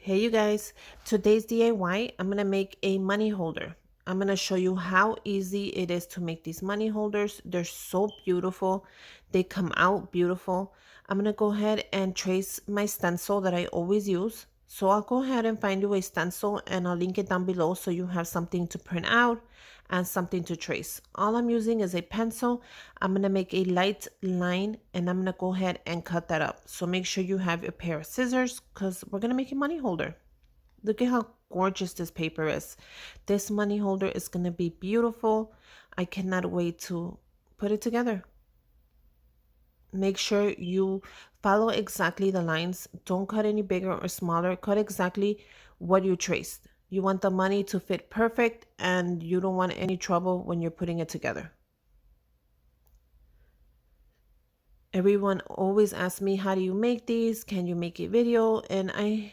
Hey you guys, today's DIY, I'm gonna make a money holder. I'm gonna show you how easy it is to make these money holders. They're so beautiful. They come out beautiful. I'm gonna go ahead and trace my stencil that I always use. So I'll go ahead and find you a stencil and I'll link it down below so you have something to print out and something to trace. All I'm using is a pencil. I'm going to make a light line and I'm going to go ahead and cut that up. So make sure you have a pair of scissors because we're going to make a money holder. Look at how gorgeous this paper is. This money holder is going to be beautiful. I cannot wait to put it together. Make sure you follow exactly the lines. Don't cut any bigger or smaller. Cut exactly what you traced. You want the money to fit perfect and you don't want any trouble when you're putting it together. Everyone always asks me, how do you make these? Can you make a video? And I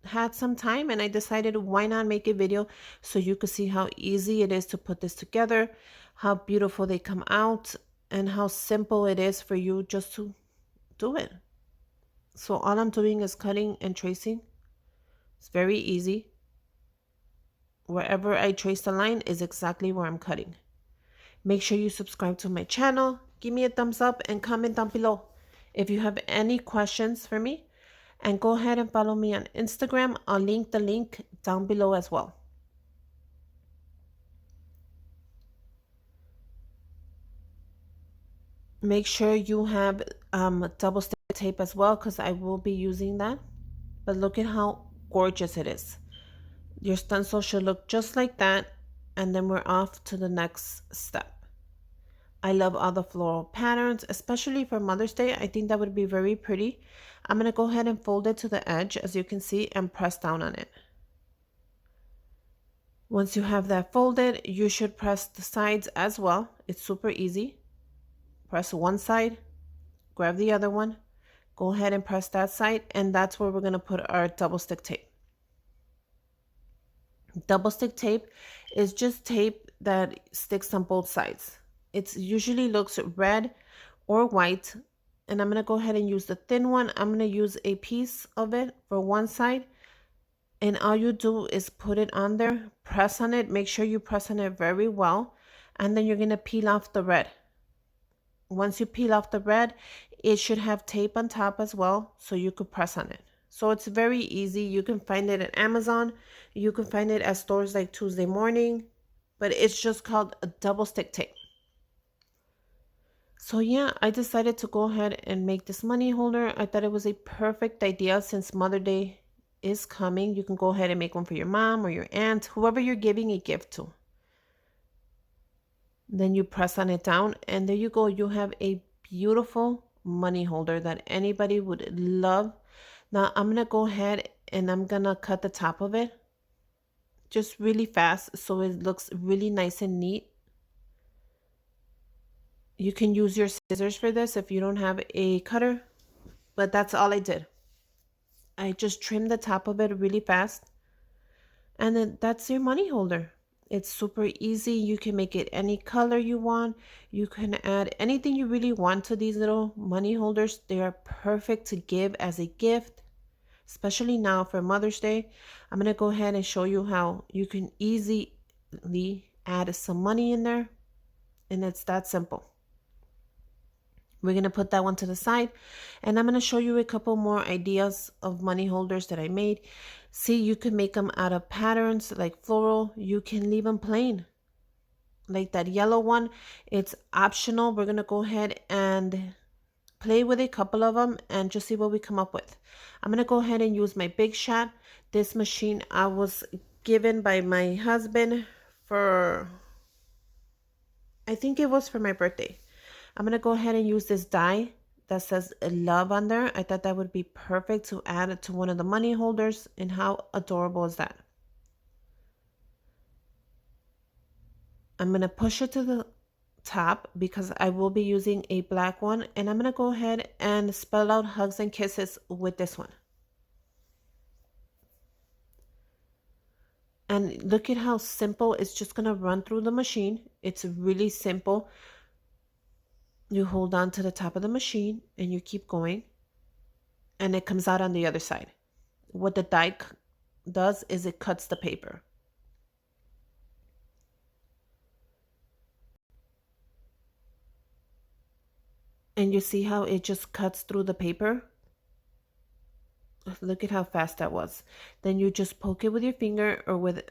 had some time and I decided why not make a video so you could see how easy it is to put this together, how beautiful they come out, and how simple it is for you just to do it. So all I'm doing is cutting and tracing. It's very easy. Wherever I trace the line is exactly where I'm cutting. Make sure you subscribe to my channel, give me a thumbs up, and comment down below if you have any questions for me. And go ahead and follow me on Instagram. I'll link the link down below as well. Make sure you have double stick tape as well because I will be using that. But look at how gorgeous it is. Your stencil should look just like that. And then we're off to the next step. I love all the floral patterns, especially for Mother's Day. I think that would be very pretty. I'm going to go ahead and fold it to the edge, as you can see, and press down on it. Once you have that folded, you should press the sides as well. It's super easy. Press one side, grab the other one, go ahead and press that side, and that's where we're going to put our double stick tape. Double stick tape is just tape that sticks on both sides. It usually looks red or white, and I'm going to go ahead and use the thin one. I'm going to use a piece of it for one side, and all you do is put it on there, press on it, make sure you press on it very well, and then you're going to peel off the red. Once you peel off the red, it should have tape on top as well, so you could press on it. So it's very easy. You can find it at Amazon. You can find it at stores like Tuesday Morning, but it's just called a double stick tape. So yeah, I decided to go ahead and make this money holder. I thought it was a perfect idea since Mother's Day is coming. You can go ahead and make one for your mom or your aunt, whoever you're giving a gift to. Then you press on it down and there you go. You have a beautiful money holder that anybody would love. Now I'm going to go ahead and I'm going to cut the top of it just really fast so it looks really nice and neat. You can use your scissors for this if you don't have a cutter, but that's all I did. I just trimmed the top of it really fast. And then that's your money holder. It's super easy. You can make it any color you want. You can add anything you really want to these little money holders. They are perfect to give as a gift, especially now for Mother's Day. I'm going to go ahead and show you how you can easily add some money in there. And it's that simple. We're going to put that one to the side, and I'm going to show you a couple more ideas of money holders that I made. See, you can make them out of patterns like floral. You can leave them plain. Like that yellow one, it's optional. We're going to go ahead and play with a couple of them and just see what we come up with. I'm going to go ahead and use my Big Shot. This machine I was given by my husband for, I think it was for my birthday. I'm going to go ahead and use this die that says love on there. I thought that would be perfect to add it to one of the money holders. And how adorable is that? I'm going to push it to the top because I will be using a black one. And I'm going to go ahead and spell out hugs and kisses with this one. And look at how simple. It's just going to run through the machine. It's really simple. You hold on to the top of the machine and you keep going, and it comes out on the other side. What the die does is it cuts the paper. And you see how it just cuts through the paper? Look at how fast that was. Then you just poke it with your finger or with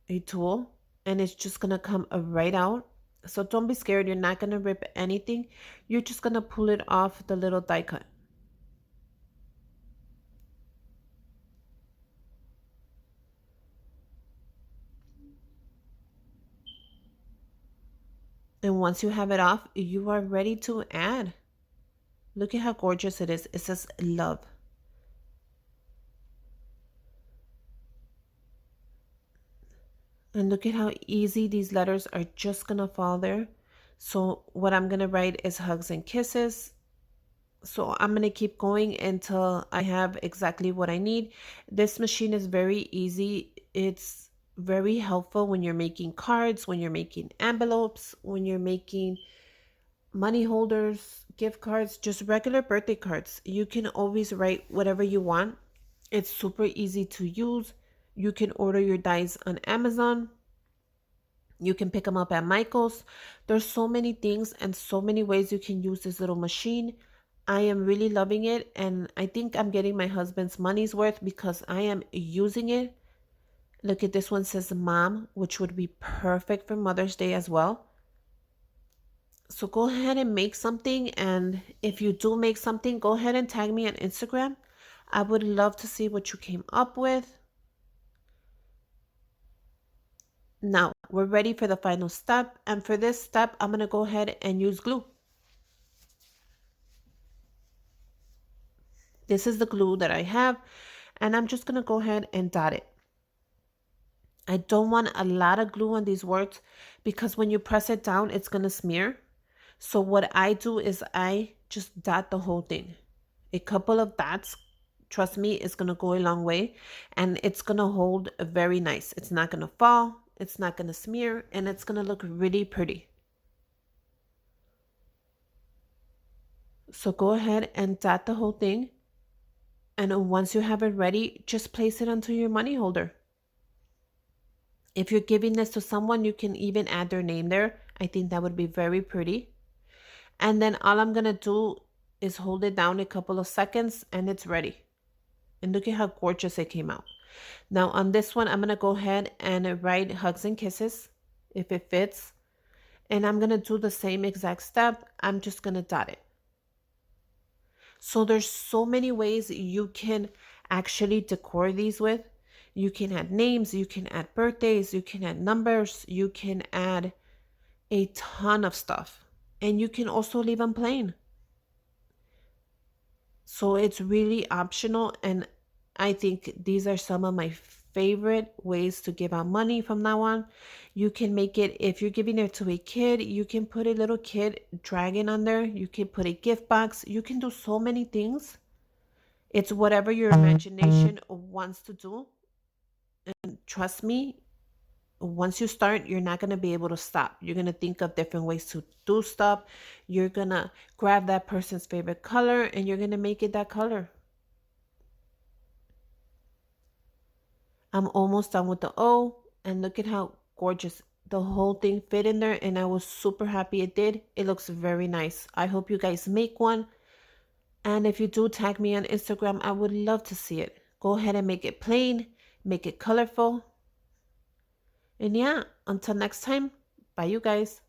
a tool, and it's just gonna come right out. So don't be scared, you're not gonna rip anything. You're just gonna pull it off the little die cut. And once you have it off, you are ready to add. Look at how gorgeous it is. It says love. And look at how easy these letters are just gonna fall there. So what I'm gonna write is hugs and kisses. So I'm gonna keep going until I have exactly what I need. This machine is very easy. It's very helpful when you're making cards, when you're making envelopes, when you're making money holders, gift cards, just regular birthday cards. You can always write whatever you want. It's super easy to use. You can order your dies on Amazon. You can pick them up at Michael's. There's so many things and so many ways you can use this little machine. I am really loving it, and I think I'm getting my husband's money's worth because I am using it. Look at this one, says mom, which would be perfect for Mother's Day as well. So go ahead and make something, and if you do make something, go ahead and tag me on Instagram. I would love to see what you came up with. Now we're ready for the final step, and for this step I'm going to go ahead and use glue. This is the glue that I have, and I'm just going to go ahead and dot it. I don't want a lot of glue on these words because when you press it down it's going to smear. So what I do is I just dot the whole thing. A couple of dots, trust me, is going to go a long way, and it's going to hold very nice. It's not going to fall, it's not going to smear, and it's going to look really pretty. So go ahead and dot the whole thing, and once you have it ready, just place it onto your money holder. If you're giving this to someone, you can even add their name there. I think that would be very pretty. And then all I'm going to do is hold it down a couple of seconds and it's ready. And look at how gorgeous it came out. Now on this one, I'm going to go ahead and write hugs and kisses if it fits. And I'm going to do the same exact step. I'm just going to dot it. So there's so many ways you can actually decor these with. You can add names, you can add birthdays, you can add numbers, you can add a ton of stuff. And you can also leave them plain. So it's really optional, and I think these are some of my favorite ways to give out money from now on. You can make it, if you're giving it to a kid, you can put a little kid dragon on there. You can put a gift box. You can do so many things. It's whatever your imagination wants to do. And trust me, once you start, you're not going to be able to stop. You're going to think of different ways to do stuff. You're going to grab that person's favorite color and you're going to make it that color. I'm almost done with the O, and look at how gorgeous the whole thing fit in there, and I was super happy it did. It looks very nice. I hope you guys make one. And if you do, tag me on Instagram. I would love to see it. Go ahead and make it plain, make it colorful. And yeah, until next time, bye you guys.